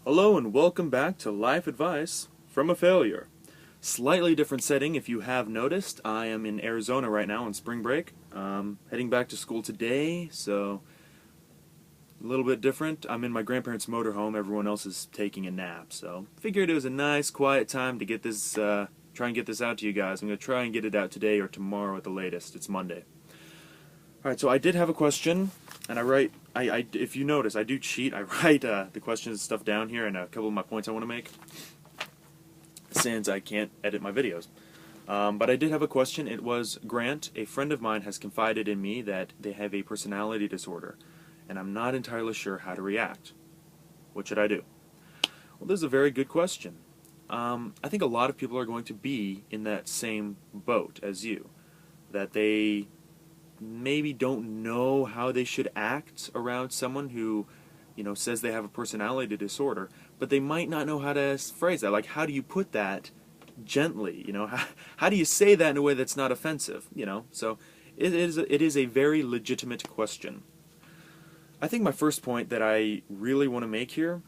Hello and welcome back to Life Advice from a Failure. Slightly different setting if you have noticed. I am in Arizona right now on spring break. Heading back to school today, so a little bit different. I'm in my grandparents' motorhome. Everyone else is taking a nap, so figured it was a nice quiet time to get this, try and get this out to you guys. I'm going to try and get it out today or tomorrow at the latest. It's Monday. Alright, so I did have a question, and if you notice, I do cheat. I write the questions and stuff down here and a couple of my points I want to make, since I can't edit my videos. But I did have a question. It was, Grant, a friend of mine has confided in me that they have a personality disorder, and I'm not entirely sure how to react. What should I do? Well, this is a very good question. I think a lot of people are going to be in that same boat as you, that they maybe don't know how they should act around someone who, says they have a personality disorder, but they might not know how to phrase that. Like, how do you put that gently? How do you say that in a way that's not offensive? So it is a very legitimate question. I think my first point that I really want to make here,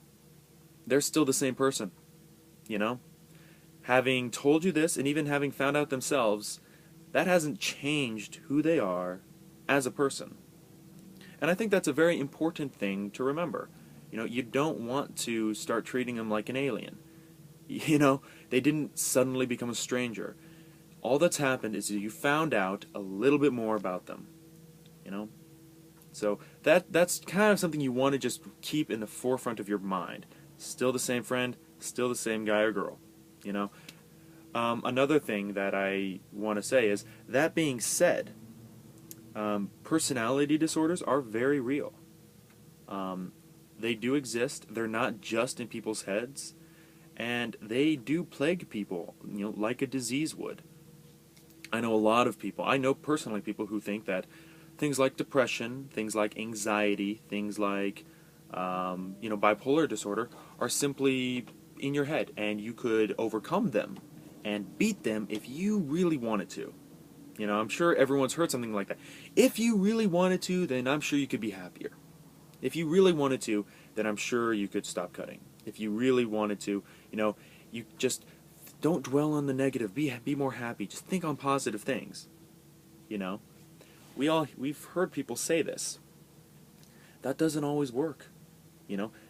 they're still the same person. Having told you this and even having found out themselves, that hasn't changed who they are as a person. And I think that's a very important thing to remember. You don't want to start treating them like an alien. They didn't suddenly become a stranger. All that's happened is that you found out a little bit more about them. So that's kind of something you want to just keep in the forefront of your mind. Still the same friend, still the same guy or girl. Another thing that I want to say is, that being said, personality disorders are very real. They do exist. They're not just in people's heads, and they do plague people, like a disease would. I know a lot of people, I know personally people who think that things like depression, things like anxiety, things like bipolar disorder are simply in your head, and you could overcome them and beat them if you really wanted to. I'm sure everyone's heard something like that. If you really wanted to, then I'm sure you could be happier. If you really wanted to, then I'm sure you could stop cutting. If you really wanted to, you just don't dwell on the negative. Be more happy. Just think on positive things. We've heard people say this. That doesn't always work.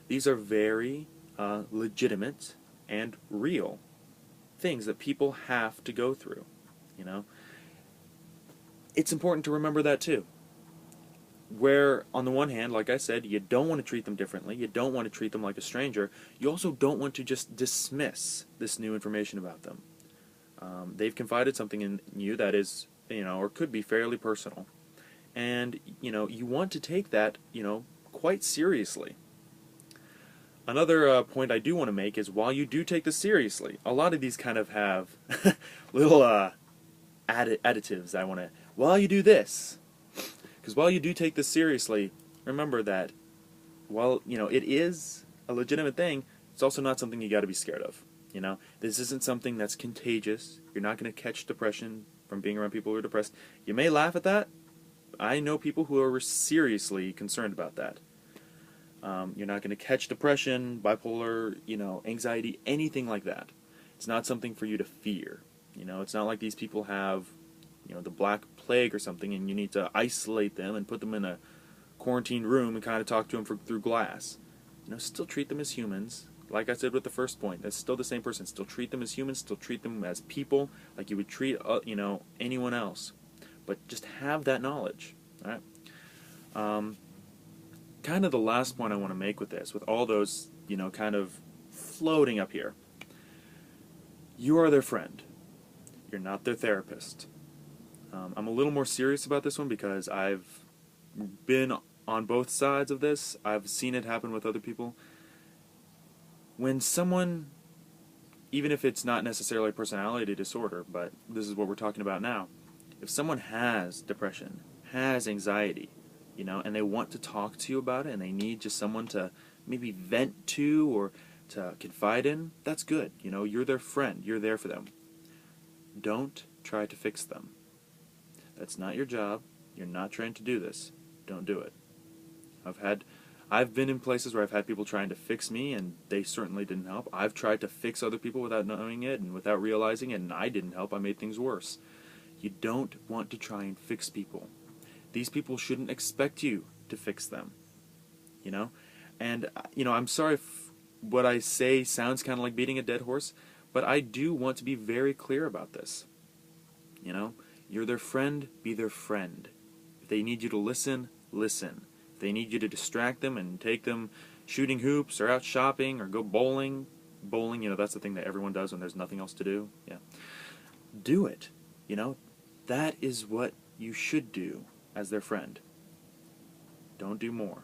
These are very legitimate and real things that people have to go through. It's important to remember that too. Where, on the one hand, like I said, you don't want to treat them differently, you don't want to treat them like a stranger, you also don't want to just dismiss this new information about them. They've confided something in you that is, or could be fairly personal. And, you want to take that, quite seriously. Another point I do want to make is, while you do take this seriously, a lot of these kind of have little additives. While you do this, because while you do take this seriously, remember that while, it is a legitimate thing, it's also not something you got to be scared of. This isn't something that's contagious. You're not going to catch depression from being around people who are depressed. You may laugh at that. I know people who are seriously concerned about that. You're not going to catch depression, bipolar, anxiety, anything like that. It's not something for you to fear. It's not like these people have, the Black Plague or something, and you need to isolate them and put them in a quarantined room and kind of talk to them through glass. Still treat them as humans. Like I said with the first point, that's still the same person. Still treat them as humans. Still treat them as people, like you would treat, anyone else. But just have that knowledge. All right. Kind of the last point I want to make with this, with all those, kind of floating up here. You are their friend. You're not their therapist. I'm a little more serious about this one because I've been on both sides of this. I've seen it happen with other people. When someone, even if it's not necessarily a personality disorder, but this is what we're talking about now, if someone has depression, has anxiety, and they want to talk to you about it, and they need just someone to maybe vent to or to confide in, that's good. You're their friend. You're there for them. Don't try to fix them. That's not your job. You're not trying to do this. Don't do it. I've been in places where I've had people trying to fix me, and they certainly didn't help. I've tried to fix other people without knowing it and without realizing it, and I didn't help. I made things worse. You don't want to try and fix people. These people shouldn't expect you to fix them, you know? And, I'm sorry if what I say sounds kind of like beating a dead horse, but I do want to be very clear about this. You're their friend, be their friend. If they need you to listen, listen. If they need you to distract them and take them shooting hoops or out shopping or go bowling, that's the thing that everyone does when there's nothing else to do. Yeah. Do it. That is what you should do as their friend. Don't do more.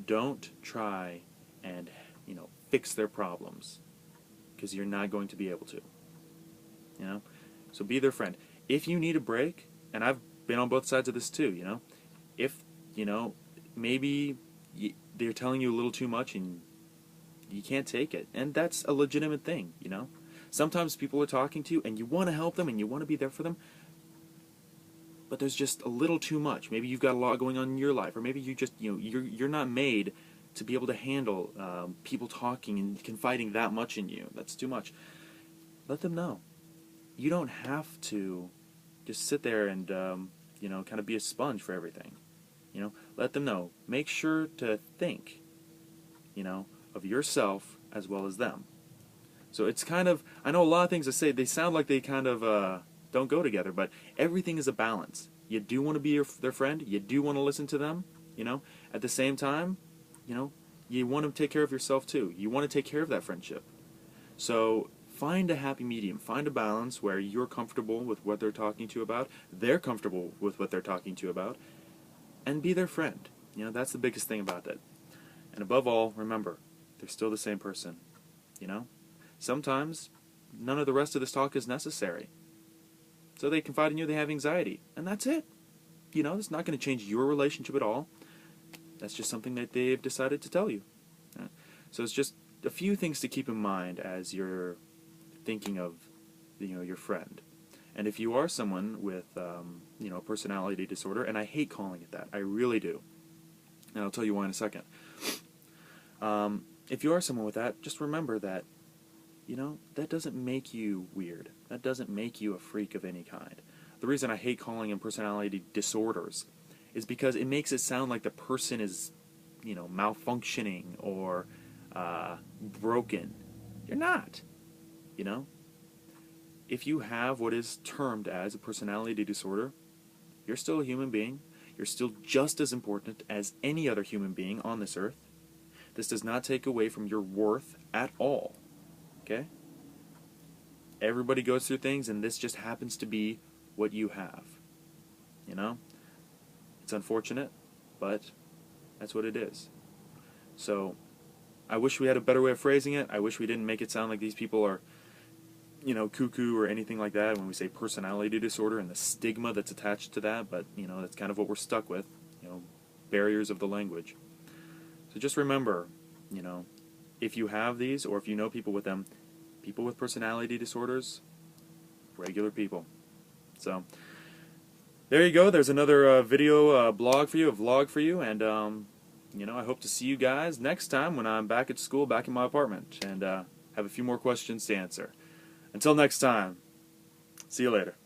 Don't try and, fix their problems, because you're not going to be able to. So be their friend. If you need a break, and I've been on both sides of this too, if, maybe they're telling you a little too much and you can't take it, and that's a legitimate thing, Sometimes people are talking to you and you want to help them and you want to be there for them, but there's just a little too much. Maybe you've got a lot going on in your life, or maybe you just, you're not made to be able to handle people talking and confiding that much in you. That's too much. Let them know. You don't have to just sit there and, kind of be a sponge for everything. Let them know. Make sure to think, of yourself as well as them. So it's kind of, I know a lot of things I say, they sound like they kind of don't go together, but everything is a balance. You do want to be their friend. You do want to listen to them, At the same time, you want to take care of yourself too. You want to take care of that friendship. So find a happy medium. Find a balance where you're comfortable with what they're talking to you about, they're comfortable with what they're talking to you about, and be their friend. That's the biggest thing about that. And above all, remember, they're still the same person. Sometimes none of the rest of this talk is necessary. So they confide in you, they have anxiety, and that's it. It's not going to change your relationship at all. That's just something that they've decided to tell you. So it's just a few things to keep in mind as you're thinking of, your friend. And if you are someone with, a personality disorder, and I hate calling it that, I really do, and I'll tell you why in a second. If you are someone with that, just remember that, that doesn't make you weird. That doesn't make you a freak of any kind. The reason I hate calling them personality disorders is because it makes it sound like the person is, malfunctioning or broken. You're not, If you have what is termed as a personality disorder, you're still a human being. You're still just as important as any other human being on this earth. This does not take away from your worth at all. Okay? Everybody goes through things, and this just happens to be what you have. It's unfortunate, but that's what it is. So, I wish we had a better way of phrasing it. I wish we didn't make it sound like these people are, cuckoo or anything like that when we say personality disorder and the stigma that's attached to that, but, that's kind of what we're stuck with, barriers of the language. So just remember, if you have these, or if you know people with them, people with personality disorders, regular people. So, there you go. There's another video blog for you, a vlog for you, and, I hope to see you guys next time when I'm back at school, back in my apartment, and have a few more questions to answer. Until next time, see you later.